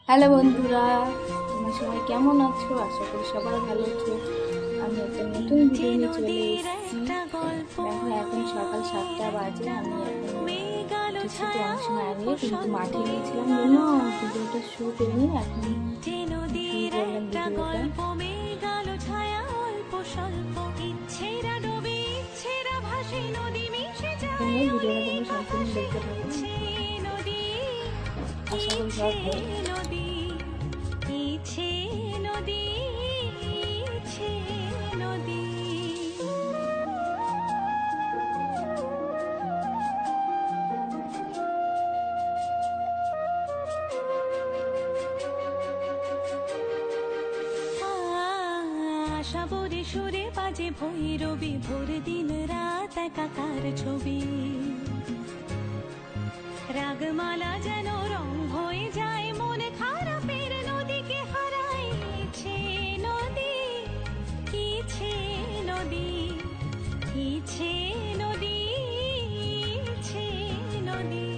Hello বন্ধুরা, তোমরা সবাই কেমন আছো? আশা করি সবাই ভালো আছো। আমি একটা নতুন ভিডিও নিয়ে চলে এসেছি। দেখো, এখন সকাল 7টা বাজে। আমি এখন কিছুতে অনেক সময় আগে কিন্তু মাঠে গিয়েছিলাম জন্য ভিডিওটা শুরু করিনি। এখন শুরু করলাম ভিডিওটা। ভিডিওটা তোমরা সম্পূর্ণ দেখতে থাকো। আশা করি সবাই ভালো। সাবরে সুরে বাজে ভৈরবী, ভোর দিন রাত একাকার ছবি, রাগমালা যেন রং হয়ে যায়, মনে খারাপের নদীকে হারাইছে নদী, ইচ্ছে নদী, ইচ্ছে নদী, ইচ্ছে নদী।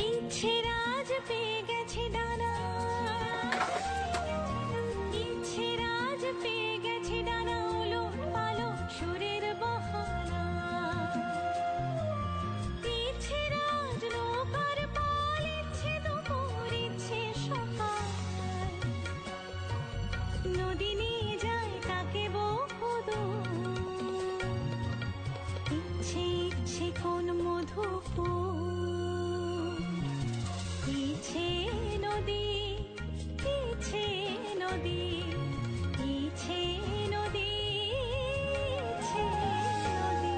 ইচ্ছে রাজ পেয়ে গেছে ডানা, ইচ্ছে রাজ পেয়ে গেছে ডানা, ওলট পালট সুরের বাহানা, ইচ্ছে রাজ নৌকার পাল, ইচ্ছে দুপুর, ইচ্ছে সকাল, নদী নিয়ে যায় তাকে বহুদূর, ইচ্ছে ইচ্ছে কোন মধুপুর, ইচ্ছে নদী, ইচ্ছে নদী, ইচ্ছে নদী, ইচ্ছে নদী।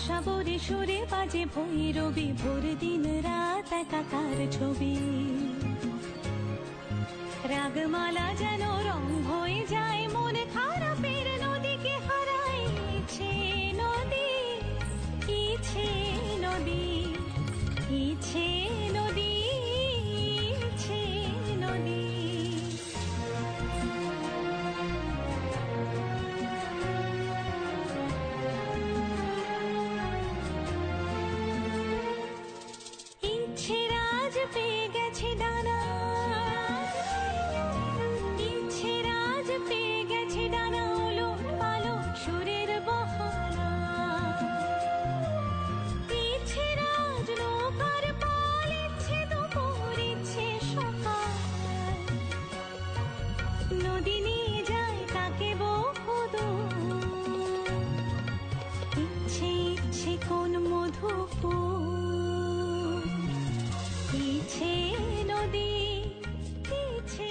সাবরে সুরে বাজে ভৈরবী, ভোর দিন রাত একাকার ছবি, রাগমালা যেন রং হয়ে যায়, মনে খারাপের নদীকে হারাইছে নদী, ইচ্ছে নদী, ইচ্ছে নদী, ইচ্ছে নদী। ইচ্ছে রাজ পেয়ে গেছে ডানা, ইচ্ছে রাজ পেয়ে গেছে ডানা, ওলট পালট সুরের বাহানা, ইচ্ছে রাজ নৌকার পাল, ইচ্ছে দুপুর, ইচ্ছে সকাল, নদী নিয়ে যায় তাকে বহুদূর, ইচ্ছে ইচ্ছে কোন মধুপুর, ইচ্ছে নদী, ইচ্ছে।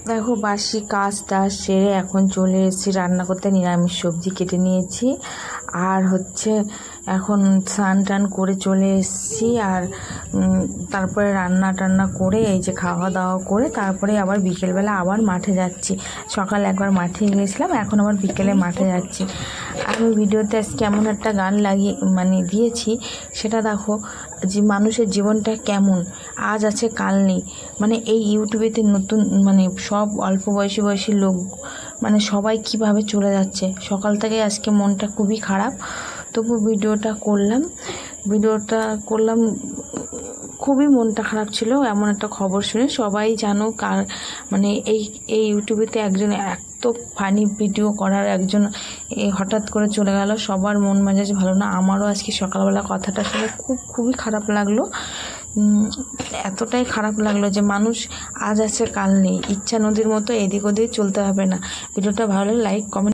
দেখো, বাসি কাজ টাজ সেরে এখন চলে এসেছি রান্না করতে। নিরামিষ সবজি কেটে নিয়েছি আর এখন স্নান টান করে চলে এসেছি। আর তারপরে রান্না টান্না করে এই যে খাওয়া দাওয়া করে তারপরে আবার বিকেলবেলা আবার মাঠে যাচ্ছি। সকালে একবার মাঠে গিয়েছিলাম, এখন আবার বিকেলে মাঠে যাচ্ছি। আমি ভিডিওতে আজকে এমন একটা গান লাগিয়ে দিয়েছি, সেটা দেখো যে মানুষের জীবনটা কেমন, আজ আছে কাল নেই। এই ইউটিউবেতে নতুন সব অল্প বয়সী লোক সবাই কিভাবে চলে যাচ্ছে। সকাল থেকে আজকে মনটা খুবই খারাপ, তবু ভিডিওটা করলাম। খুবই মনটা খারাপ ছিল এমন একটা খবর শুনে। সবাই জানো কার এই ইউটিউবেতে একজন এত ফানি ভিডিও করার একজন হঠাৎ করে চলে গেল। সবার মন মেজাজ ভালো না। আমারও আজকে সকালবেলা কথাটা শুনে খুবই খারাপ লাগলো। এতটাই খারাপ লাগলো যে মানুষ আজ আছে কাল নেই, ইচ্ছা নদীর মতো এদিক ওদিক চলতে হবে না। ভিডিওটা ভালো লাগলে লাইক কমেন্ট